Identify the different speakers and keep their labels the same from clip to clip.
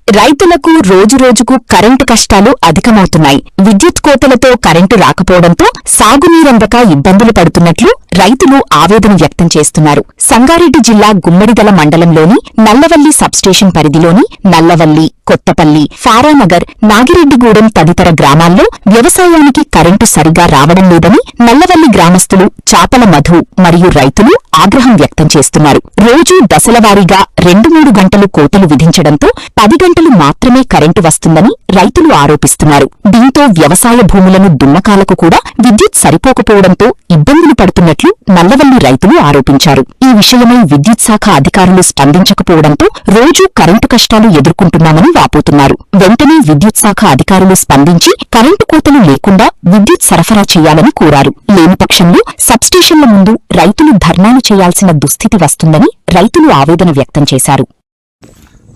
Speaker 1: రైతులకు రోజురోజుకు కరెంటు కష్టాలు అధికమవుతున్నాయి. విద్యుత్ కోతలతో కరెంటు రాకపోవడంతో సాగునీరందక ఇబ్బందులు పడుతున్నట్లు రైతులు ఆవేదన వ్యక్తం చేస్తున్నారు. సంగారెడ్డి జిల్లా గుమ్మడిదల మండలంలోని నల్లవల్లి సబ్స్టేషన్ పరిధిలోని నల్లవల్లి, కొత్తపల్లి, ఫారానగర్, నాగిరెడ్డిగూడెం తదితర గ్రామాల్లో వ్యవసాయానికి కరెంటు సరిగా రావడం లేదని నల్లవల్లి గ్రామస్తులు చాపల మధు మరియు రైతులు ఆగ్రహం వ్యక్తం చేస్తున్నారు. రోజూ దశలవారీగా 2-3 గంటలు కోతలు విధించడంతో 10 గంటలు మాత్రమే కరెంటు వస్తుందని రైతులు ఆరోపిస్తున్నారు. దీంతో వ్యవసాయ భూములను దున్నకాలకు కూడా విద్యుత్ సరిపోకపోవడంతో ఇబ్బందులు పడుతున్నట్లు నల్లవల్లి రైతులు ఆరోపించారు. ఈ విషయమై విద్యుత్ శాఖ అధికారులు స్పందించకపోవడంతో రోజూ కరెంటు కష్టాలు ఎదుర్కొంటున్నామని వాపోతున్నారు. వెంటనే విద్యుత్ శాఖ అధికారులు స్పందించి కరెంటు కోతలు లేకుండా విద్యుత్ సరఫరా చేయాలని కోరారు. లేని పక్షంలో సబ్స్టేషన్ల ముందు రైతులు ధర్నాలు చేయాల్సిన దుస్థితి వస్తుందని రైతులు ఆవేదన వ్యక్తం చేశారు.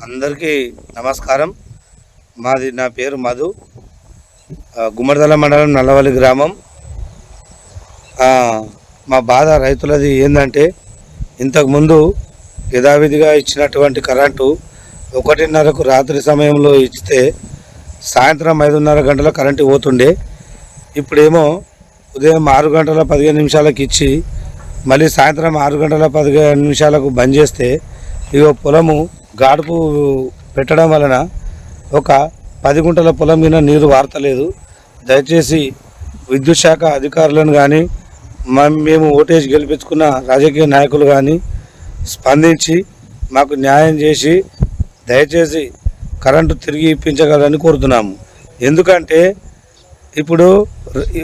Speaker 2: అందరికీ నమస్కారం. నా పేరు మధు, గుమ్మడిదల మండలం నల్లవల్లి గ్రామం. మా బాధ రైతులది ఏంటంటే, ఇంతకుముందు యథావిధిగా ఇచ్చినటువంటి కరెంటు 1:30కు రాత్రి సమయంలో ఇచ్చితే సాయంత్రం 5:30 గంటల కరెంటు పోతుండే. ఇప్పుడేమో ఉదయం 6 గంటల 15 నిమిషాలకు ఇచ్చి మళ్ళీ సాయంత్రం 6 గంటల 15 నిమిషాలకు బంద్ చేస్తే పొలము గాడుపు పెట్టడం వలన ఒక 10 గుంటల పొలం మీద నీరు వార్తలేదు. దయచేసి విద్యుత్ శాఖ అధికారులను కానీ మేము ఓటేసి గెలిపించుకున్న రాజకీయ నాయకులు కానీ స్పందించి మాకు న్యాయం చేసి దయచేసి కరెంటు తిరిగి ఇప్పించగలని కోరుతున్నాము. ఎందుకంటే ఇప్పుడు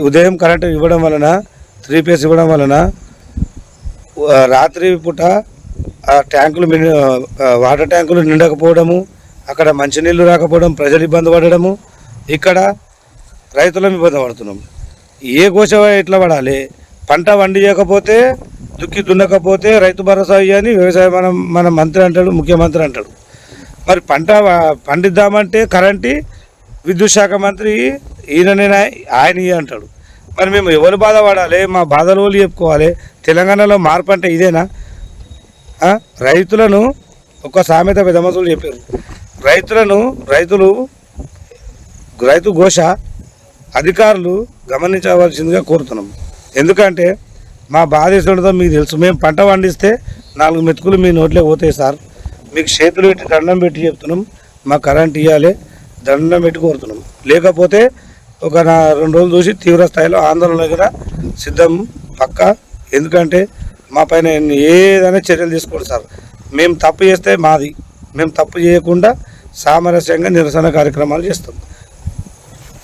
Speaker 2: ఉదయం కరెంటు ఇవ్వడం వలన 3 ఫేస్ ఇవ్వడం వలన రాత్రి పూట ట్యాంకులు వాటర్ ట్యాంకులు నిండకపోవడము, అక్కడ మంచినీళ్ళు రాకపోవడం, ప్రజలు ఇబ్బంది పడడము, ఇక్కడ రైతులం ఇబ్బంది పడుతున్నాం. ఏ కోశ ఎట్లా పడాలి? పంట వండియకపోతే దుక్కి దున్నకపోతే రైతు భరోసా ఇయ్యని వ్యవసాయ మన మంత్రి అంటాడు, ముఖ్యమంత్రి అంటాడు. మరి పంట పండిద్దామంటే కరెంటు విద్యుత్ శాఖ మంత్రి ఈయననే ఆయన అంటాడు. మరి మేము ఎవరు బాధపడాలి? మా బాధలు వాళ్ళు చెప్పుకోవాలి. తెలంగాణలో మార్పు అంటే ఇదేనా? రైతులను ఒక సామెత పెద్దమసులు చెప్పారు. రైతు ఘోష అధికారులు గమనించవలసిందిగా కోరుతున్నాం. ఎందుకంటే మా బాధేసులతో మీకు తెలుసు, మేము పంట పండిస్తే 4 మెతుకులు మీ నోట్లే పోతాయి సార్. మీకు చేతులు పెట్టి దండం పెట్టి చెప్తున్నాం, మా కరెంట్ ఇవ్వాలి, దండం పెట్టి కోరుతున్నాం. లేకపోతే ఒక 2 రోజులు చూసి తీవ్ర స్థాయిలో ఆందోళన కూడా సిద్ధం పక్కా. ఎందుకంటే మా పైన ఏదైనా చర్యలు తీసుకోండి సార్. మేము తప్పు చేస్తే మాది, మేము తప్పు చేయకుండా సామరస్యంగా నిరసన కార్యక్రమాలు చేస్తాం.